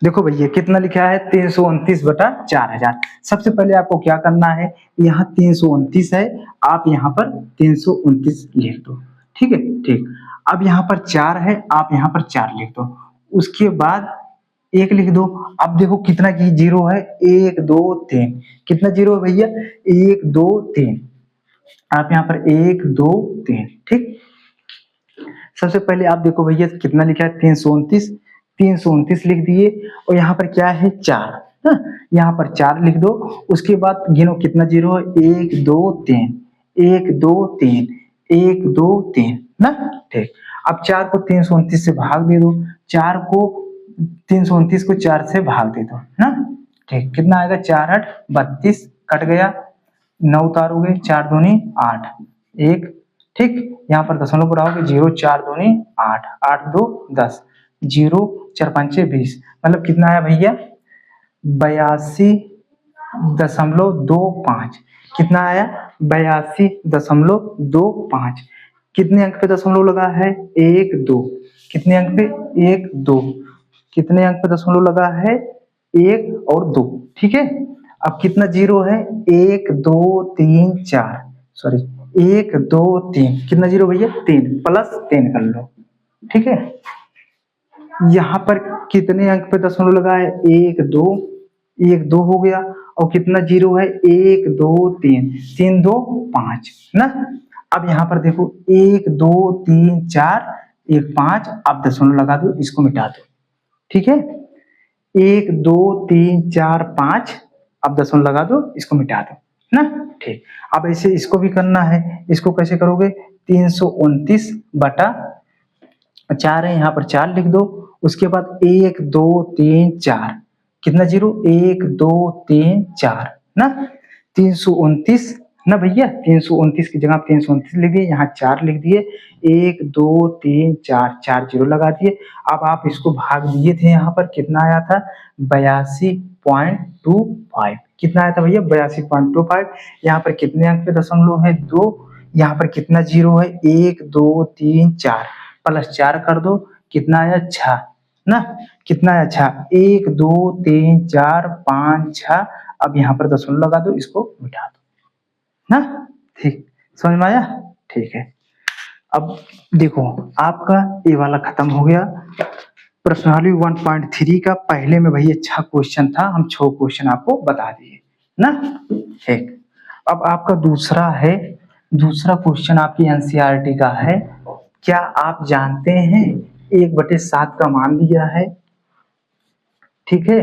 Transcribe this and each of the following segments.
देखो भैया कितना लिखा है 329/4000। सबसे पहले आपको क्या करना है, यहाँ 329 है, आप यहाँ पर 329 लिख दो। ठीक है, ठीक। अब यहाँ पर 4 है, आप यहाँ पर 4 लिख दो। उसके बाद 1 लिख दो। अब देखो कितना की जीरो है, 1 2 3। कितना जीरो है भैया, 1 2 3। आप यहाँ पर 1 2 3। ठीक। सबसे पहले आप देखो भैया कितना लिखा है 329। 329 लिख दिए और यहाँ पर क्या है 4। यहाँ पर 4 लिख दो। उसके बाद गिनो कितना जीरो है, 1 2 3, 1 2 3, 1 2 3 ना। ठीक। अब 4 को 329 से भाग दे दो। 4 को 329 को 4 से भाग दे दो ना। ठीक। कितना आएगा, 4 8 32, कट गया। 9 उतारोगे, 4 दूनी 8, 1। ठीक। यहाँ पर दशमलव बढ़ाओगे, 0 4 दूनी 8, 8 2 10, 0 4 पंचे 20। मतलब कितना आया भैया, 82.25। कितना आया, 82.25। कितने अंक पे दशमलव लगा है, 1 2। कितने अंक पे, 1 2। कितने अंक पे दशमलव लगा है, 1 और 2। ठीक है। अब कितना जीरो है, 1 2 3 4, सॉरी 1 2 3। कितना जीरो भैया, 3 प्लस 3 कर लो। ठीक है। यहाँ पर कितने अंक पे दशमलव लगा है, 1 2, 1 2 हो गया। और कितना जीरो है, 1 2 3, 3 2 5 ना। अब यहाँ पर देखो 1 2 3 4 1 5। अब दशमलव लगा दो, इसको मिटा दो। ठीक है। 1 2 3 4 5। अब दशमलव लगा दो, इसको मिटा दो ना। ठीक। अब ऐसे इसको भी करना है। इसको कैसे करोगे, 329/4 है, यहाँ पर 4 लिख दो। उसके बाद 1 2 3 4। कितना जीरो, 1 2 3 4 ना। 329 ना भैया, 329 की जगह 329 लिख दिए, यहाँ 4 लिख दिए। 1 2 3 4, 4 जीरो लगा दिए। अब आप इसको भाग दिए थे, यहाँ पर कितना आया था, 82.25। कितना आया था भैया, 82.25। यहाँ पर कितने अंक पे दशमलव है, 2। यहाँ पर कितना जीरो है, 1 2 3 4 प्लस 4 कर दो। कितना आया, 6 ना। कितना आया, 6। 1 2 3 4 5 6। अब यहाँ पर दशमलव लगा दो, इसको मिटा दो ना। ठीक, समझ में आया। ठीक है। अब देखो आपका ये वाला खत्म हो गया। प्रश्नावली 1.3 का पहले में भैया 6 क्वेश्चन था, हम 6 क्वेश्चन आपको बता दिए ना। ठीक। अब आपका दूसरा है, दूसरा क्वेश्चन आपकी एनसीईआरटी का है। क्या आप जानते हैं 1/7 का मान दिया है। ठीक है,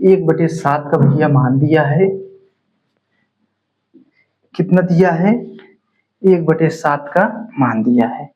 1/7 का भैया मान दिया है। कितना दिया है, 1/7 का मान दिया है।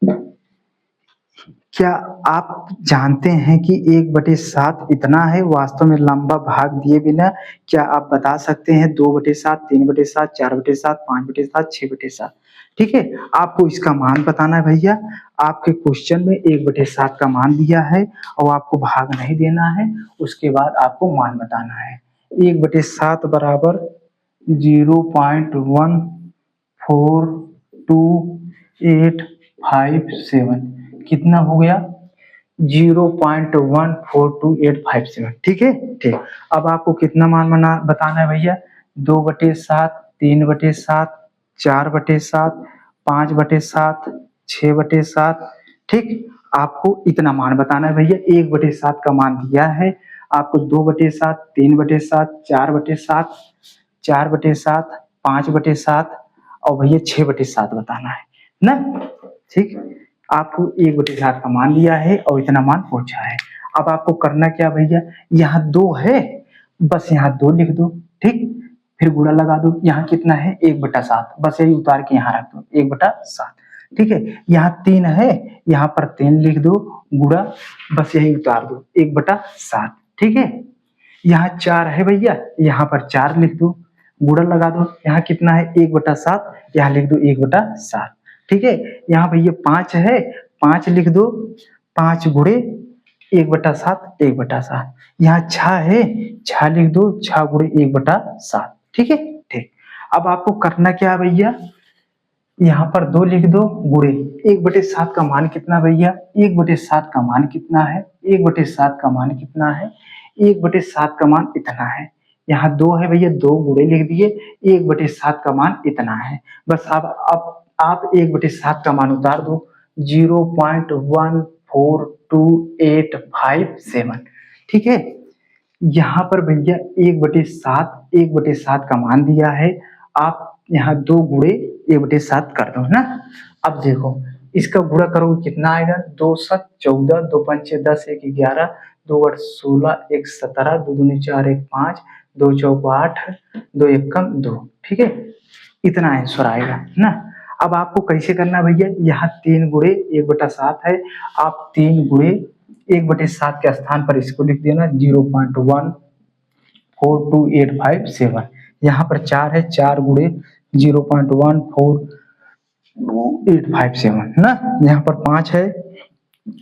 क्या आप जानते हैं कि 1/7 इतना है, वास्तव में लंबा भाग दिए बिना। क्या आप बता सकते हैं 2/7, 3/7, 4/7, 5/7, 6/7। ठीक है, आपको इसका मान बताना है भैया। आपके क्वेश्चन में 1/7 का मान दिया है और आपको भाग नहीं देना है। उसके बाद आपको मान बताना है। 1/7 बराबर 0.142857। कितना हो गया, 0.142857। ठीक है। ठीक। अब आपको कितना मान बताना है भैया, 2/7, 3/7, 4/7, 5/7, 6/7। ठीक। आपको इतना मान बताना है भैया। 1/7 का मान दिया है आपको, 2/7, 3/7, 4/7, 4/7, 5/7 और भैया 6/7 बताना है ना। ठीक। आपको 1/7 का मान दिया है और इतना मान पूछा है। अब आपको करना क्या भैया, यहाँ 2 है, बस यहाँ 2 लिख दो। ठीक। फिर गुणा लगा दो। यहाँ कितना है, 1/7, बस यही उतार के यहाँ रख दो, 1/7। ठीक है। यहाँ 3 है, यहाँ पर 3 लिख दो, गुणा बस यही उतार दो, 1/7। ठीक है। यहाँ 4 है भैया, यहाँ पर 4 लिख दो, गुणा लगा दो। यहाँ कितना है, 1/7, यहाँ लिख दो 1/7। ठीक है। यहाँ भैया 5 है, 5 लिख दो, 5 गुणे 1/7, 1/7। यहाँ 6 है, 6 लिख दो, 6 गुणे 1/7। ठीक है। ठीक। अब आपको करना क्या है भैया, यहाँ पर 2 लिख दो, गुणे 1/7 का मान कितना भैया, 1/7 का मान कितना है, 1/7 का मान कितना है, 1/7 का मान इतना है। यहाँ 2 है भैया, 2 गुणे लिख दिए, 1/7 का मान इतना है। बस अब आप 1/7 का मान उतार दो, 0.14285 ठीक है। यहाँ पर भैया 1/7 का मान दिया है, आप यहाँ 2 गुणे 1/7 कर दो ना। अब देखो इसका गुणा करोगे कितना आएगा, 2 7 14, 2 5 6 10, 1 11, 2 8 16, 1 17, 2 दूनी 4, 1 5, 2 चौक 8, 2 एकम 2 ठीक है। इतना आंसर आएगा ना। अब आपको कैसे करना है भैया, यहाँ 3 गुणे 1/7 है, आप 3 गुणे 1/7 के स्थान पर इसको लिख देना 0.14285 यहाँ पर 4 है, 4 गुणे 0.14285 ना। यहाँ पर 5 है,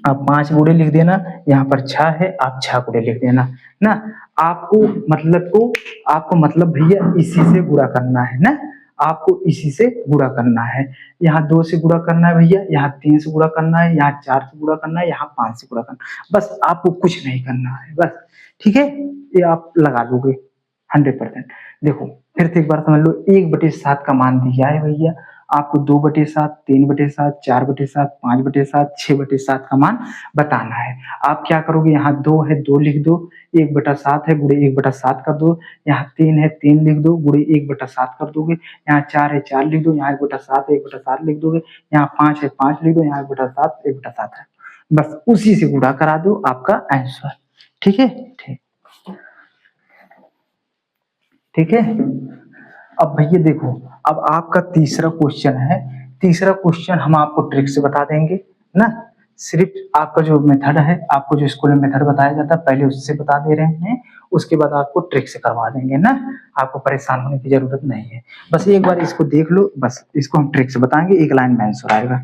आप 5 गुणे लिख देना, यहाँ पर 6 है, आप 6 गुणे लिख देना ना। आपको मतलब भैया इसी से गुणा करना है ना, आपको इसी से गुणा करना है। यहाँ 2 से गुणा करना है भैया, यहाँ 3 से गुणा करना है, यहाँ 4 से गुणा करना है, यहाँ 5 से गुणा करना है, बस आपको कुछ नहीं करना है बस, ठीक है। ये आप लगा लोगे 100%। देखो फिर से एक बार समझ लो, 1/7 का मान दिया है भैया, आपको 2/7, 3/7, 4/7, 5/7, 6/7 का मान बताना है। आप क्या करोगे, यहाँ 2 है, 2 लिख दो, 1/7 है, गुणे 1/7 कर दो, यहाँ 3 है, 3 लिख दो, गुणे 1/7 कर दोगे, यहाँ 4 है, 4 लिख दो, यहाँ 1/7 है, 1/7 लिख दोगे, यहाँ 5 है, 5 लिख दो, यहाँ 1/7 1/7 है, बस उसी से गुणा करा दो, आपका आंसर ठीक है। ठीक है। अब भैया देखो, अब आपका तीसरा क्वेश्चन है, तीसरा क्वेश्चन हम आपको ट्रिक से बता देंगे ना। सिर्फ आपका जो मेथड है, आपको जो स्कूल में मेथड बताया जाता है पहले उससे बता दे रहे हैं, उसके बाद आपको ट्रिक से करवा देंगे ना, आपको परेशान होने की जरूरत नहीं है। बस एक बार इसको देख लो, बस इसको हम ट्रिक से बताएंगे, एक लाइन में आंसर आएगा।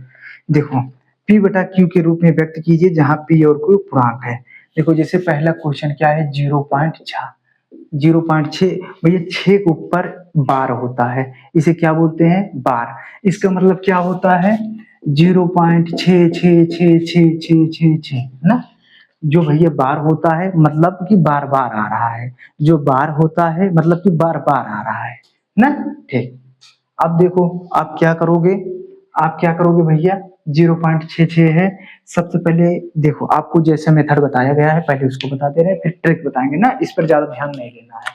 देखो P/Q के रूप में व्यक्त कीजिए जहां P और Q पूर्णांक है। देखो जैसे पहला क्वेश्चन क्या है, 0.6, 0.6 भैया 6 के ऊपर बार होता है, इसे क्या बोलते हैं, बार। इसका मतलब क्या होता है, 0.6666666 ना। जो भैया बार होता है मतलब कि बार बार आ रहा है, जो बार होता है मतलब कि बार बार आ रहा है ना। ठीक, अब देखो आप क्या करोगे भैया, 0.66 है। सबसे पहले देखो आपको जैसे मेथड बताया गया है पहले उसको बता दे रहे हैं, फिर ट्रिक बताएंगे ना, इस पर ज्यादा ध्यान नहीं देना है।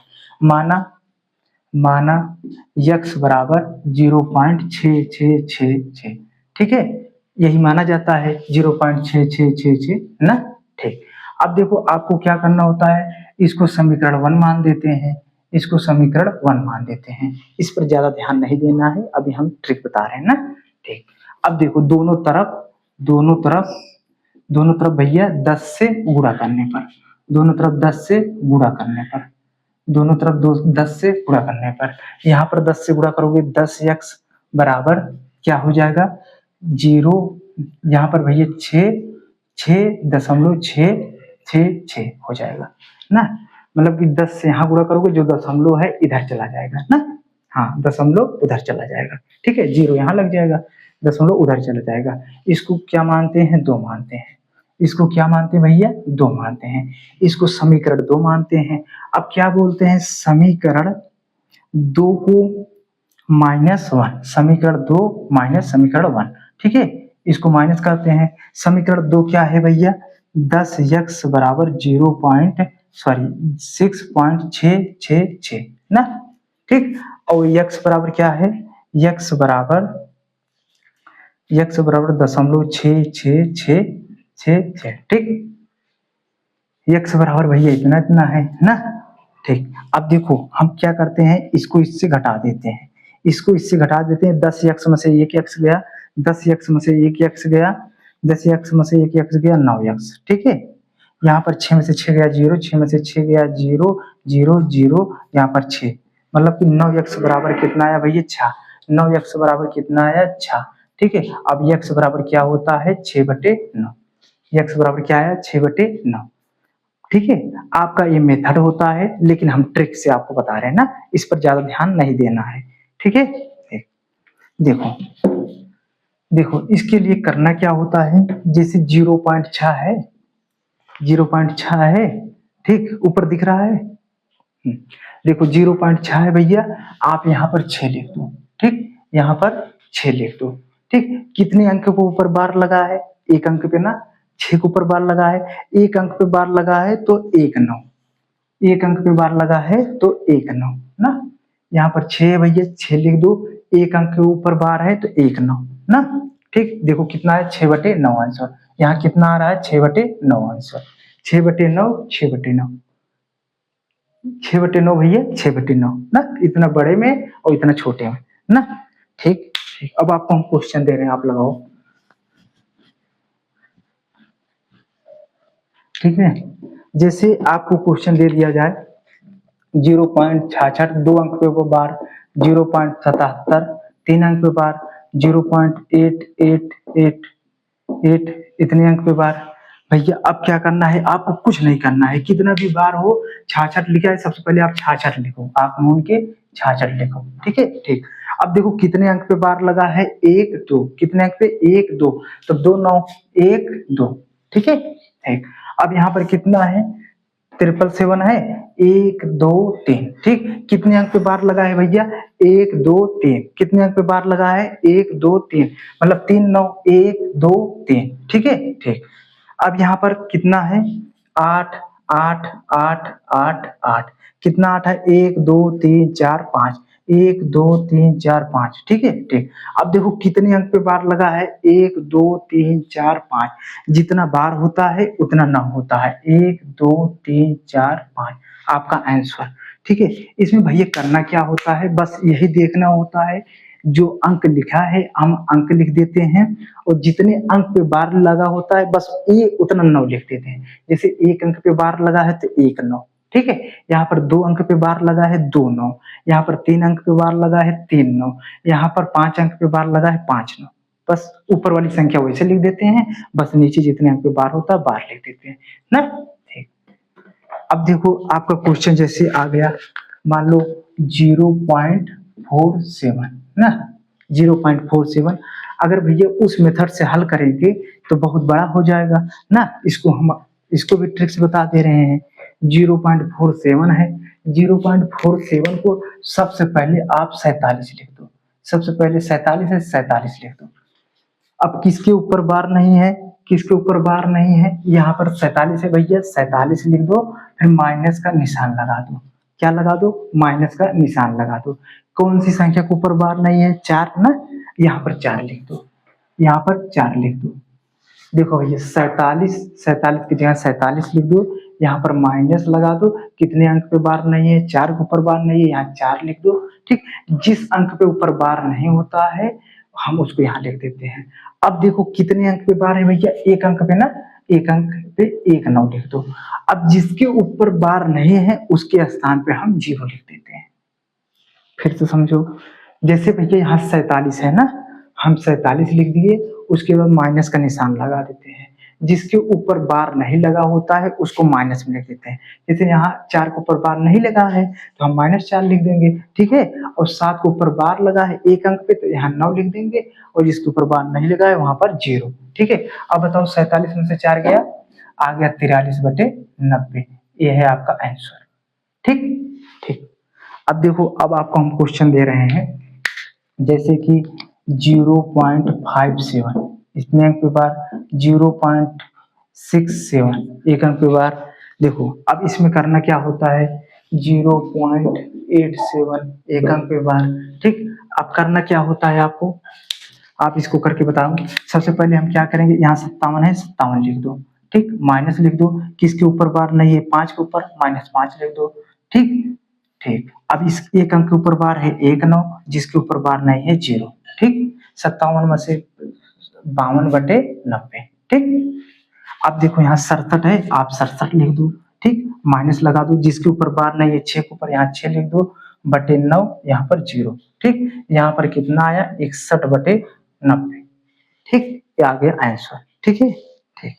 माना x बराबर 0.6666 ठीक है, यही माना जाता है 0.6666 ना। ठीक, अब देखो आपको क्या करना होता है, इसको समीकरण 1 मान देते हैं, इसको समीकरण 1 मान देते हैं, इस पर ज्यादा ध्यान नहीं देना है, अभी हम ट्रिक बता रहे हैं ना। ठीक, अब देखो दोनों तरफ भैया 10 से गुणा करने पर, दोनों तरफ 10 से गुणा करने पर, दोनों तरफ 10 से गुणा करने पर, यहाँ पर 10 से गुणा करोगे 10x बराबर क्या हो जाएगा, 0, यहाँ पर भैया 6.666 हो जाएगा ना। मतलब कि 10 से यहाँ गुणा करोगे, जो दशमलव है इधर चला जाएगा ना, हाँ दशमलव उधर चला जाएगा, ठीक है, 0 यहाँ लग जाएगा, दशमलव उधर चला जाएगा। इसको क्या मानते हैं, 2 मानते हैं, इसको क्या मानते हैं भैया, 2 मानते हैं, इसको समीकरण 2 मानते हैं। अब क्या बोलते हैं, समीकरण 2 को -1, समीकरण 2 माइनस समीकरण 1 ठीक है, इसको माइनस करते हैं। समीकरण 2 क्या है भैया, 10x बराबर 6.666 ना। ठीक, और x बराबर क्या है, x बराबर 0.66666 ठीक, x बराबर भैया इतना है ना। ठीक, अब देखो हम क्या करते हैं, इसको इससे घटा देते हैं, इसको इससे घटा देते हैं, 10x में से 1x गया, 10x में से 1x गया, 10x में से 1x गया 9x ठीक है। यहाँ पर 6 में से 6 गया 0, 6 में से 6 गया 0 0 0, यहाँ पर 6, मतलब कि 9x बराबर कितना आया भैया 6, 9x बराबर कितना आया 6 ठीक है। अब x बराबर क्या होता है, 6/9, x बराबर क्या आया 6/9 ठीक है। आपका ये मेथड होता है, लेकिन हम ट्रिक से आपको बता रहे हैं ना, इस पर ज्यादा ध्यान नहीं देना है ठीक है। देखो इसके लिए करना क्या होता है, जैसे 0.6 है, 0.6 है ठीक, ऊपर दिख रहा है। देखो 0.6 है भैया, आप यहाँ पर 6 लिख दो। ठीक, यहाँ पर 6 लिख दो। ठीक, कितने अंक को ऊपर बार लगा है? एक अंक पे ना, 6 के ऊपर बार लगा है। एक अंक पे बार लगा है तो 1 9, एक अंक पे बार लगा है तो 1 9 ना। यहाँ पर 6 है भैया, 6 लिख दो। एक अंक के ऊपर बार है तो 1 9 ना। ठीक, देखो कितना है, 6/9 आंसर। यहाँ कितना आ रहा है, 6/9 आंसर। 6/9, 6/9, 6/9 भैया, 6/9 ना। इतना बड़े में और इतना छोटे में ना। ठीक ठीक, अब आपको हम क्वेश्चन दे रहे हैं, आप लगाओ। ठीक है, जैसे आपको क्वेश्चन दे दिया जाए 0.66, 2 अंक पे बार, 0.77, 3 अंक पे बार, 0.8888, इतने अंक पे बार। भैया अब क्या करना है, आपको कुछ नहीं करना है, कितना भी बार हो। 66 लिखा है, सबसे पहले आप 66 लिखो, आप नून के 66 लिखो। ठीक है, ठीक। अब देखो कितने अंक पे बार लगा है, 1 2, कितने अंक पे, 1 2, तो 2 9, 1 2। ठीक है, ठीक। अब यहाँ पर कितना है, 777 है, 1 2 3। ठीक, कितने अंक पे बार लगा है भैया, 1 2 3, कितने अंक पे बार लगा है, 1 2 3, मतलब 3 9 1 2 3। ठीक है, ठीक। अब यहाँ पर कितना है, 8 8 8 8 8, कितना 8 है, 1 2 3 4 5, 1 2 3 4 5। ठीक है, ठीक। अब देखो कितने अंक पे बार लगा है, 1 2 3 4 5, जितना बार होता है उतना नाम होता है, 1 2 3 4 5 आपका आंसर। ठीक है, इसमें भैया करना क्या होता है, बस यही देखना होता है, जो अंक लिखा है हम अंक लिख देते हैं, और जितने अंक पे बार लगा होता है बस ये उतना 9 लिख देते हैं। जैसे 1 अंक पे बार लगा है तो 1 9। ठीक है, यहाँ पर 2 अंक पे बार लगा है 2 9, यहाँ पर 3 अंक पे बार लगा है 3 9, यहाँ पर 5 अंक पे बार लगा है 5 9। बस ऊपर वाली संख्या वैसे लिख देते हैं, बस नीचे जितने अंक पे बार होता है बार लिख देते हैं ना। ठीक, अब देखो आपका क्वेश्चन जैसे आ गया, मान लो 0.47 ना, 0.47। अगर भैया उस मेथड से हल करेंगे तो बहुत बड़ा हो जाएगा ना। इसको भी ट्रिक्स बता दे रहे हैं। 0.47 है, 0.47 को सबसे पहले आप 47 लिख दो। सबसे पहले 47 है, 47 लिख दो। अब किसके ऊपर बार नहीं है, किसके ऊपर बार नहीं है, यहाँ पर 47 है भैया, 47 लिख दो, फिर माइनस का निशान लगा दो। क्या लगा दो, माइनस का निशान लगा दो। कौन सी संख्या के ऊपर बार नहीं है, 4 ना, यहाँ पर 4 लिख दो, यहाँ पर 4 लिख दो। देखो भैया 47, 47 की जगह 47 लिख दो, यहाँ पर माइनस लगा दो। कितने अंक पे बार नहीं है, 4 के ऊपर बार नहीं है, यहाँ 4 लिख दो। ठीक, जिस अंक पे ऊपर बार नहीं होता है हम उसको यहाँ लिख देते हैं। अब देखो कितने अंक पे बार है भैया, एक अंक पे ना, एक अंक पे 1 9 लिख दो। अब जिसके ऊपर बार नहीं है उसके स्थान पे हम 0 लिख देते हैं। फिर से समझो, जैसे भैया यहाँ 47 है ना, हम 47 लिख दिए, उसके बाद माइनस का निशान लगा देते हैं। जिसके ऊपर बार नहीं लगा होता है उसको माइनस में लिख देते हैं। जैसे यहाँ 4 के ऊपर बार नहीं लगा है तो हम -4 लिख देंगे। ठीक है, और 7 के ऊपर बार लगा है एक अंक पे तो यहाँ 9 लिख देंगे, और जिसके ऊपर बार नहीं लगा है वहां पर 0। ठीक है, अब बताओ 47 में से 4 गया, आ गया 43/90। ये है आपका आंसर। ठीक ठीक। अब देखो, अब आपको हम क्वेश्चन दे रहे हैं, जैसे कि 0.57, इसमें अंक पे बार 0.67, एक अंक पे बार। देखो अब इसमें करना क्या होता है, 0.87 एक अंक पे बार। ठीक, अब करना क्या होता है आपको, आप इसको करके बताओ। सबसे पहले हम क्या करेंगे, यहाँ 57 है, 57 लिख दो। ठीक, माइनस लिख दो, किसके ऊपर बार नहीं है, 5 के ऊपर, -5 लिख दो। ठीक ठीक, अब इस एक अंक के ऊपर बार है 1 9, जिसके ऊपर बार नहीं है 0। ठीक, 57 में से 52/90। ठीक, अब देखो यहाँ 67 है, आप 67 लिख दो। ठीक, माइनस लगा दो, जिसके ऊपर बार नहीं है 6 के ऊपर, यहाँ 6 लिख दो, /9, यहाँ पर 0। ठीक, यहाँ पर कितना आया, 61/90। ठीक, ये आ गया आंसर। ठीक है, ठीक।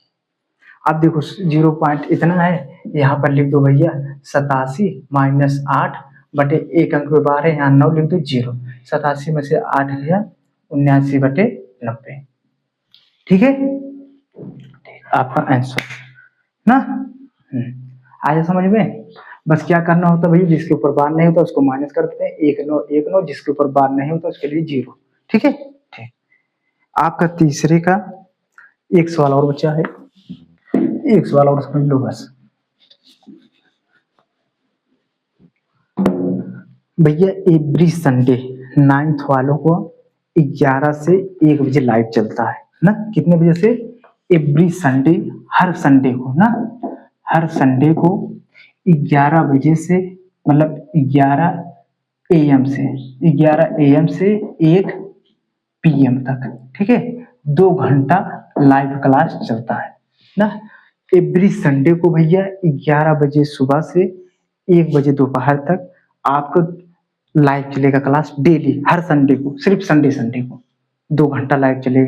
अब देखो 0 पॉइंट इतना है, यहाँ पर लिख दो भैया 87 -8 बटे एक अंक पे बार है, यहाँ 9 लिख दो 0। 87 में से 8 गया, 79/90। ठीक है, ठीक, आपका आंसर ना। आया समझ में? बस क्या करना होता है भैया, जिसके ऊपर बार नहीं होता उसको माइनस कर देते हैं, 1 9, जिसके ऊपर बार नहीं होता उसके लिए 0। ठीक है, ठीक। आपका तीसरे का एक सवाल और बचा है, एक सवाल और समझ लो बस। भैया एवरी संडे 9th वालों को 11 से 1 बजे लाइव चलता है ना। कितने बजे से? एवरी संडे, हर संडे को ना, हर संडे को 11 बजे से, मतलब 11 AM से 11 AM से 1 PM तक। ठीक है, 2 घंटा लाइव क्लास चलता है ना। एवरी संडे को भैया 11 बजे सुबह से 1 बजे दोपहर तक आपको लाइव चलेगा क्लास डेली, हर संडे को, सिर्फ संडे को 2 घंटा लाइव चलेगा।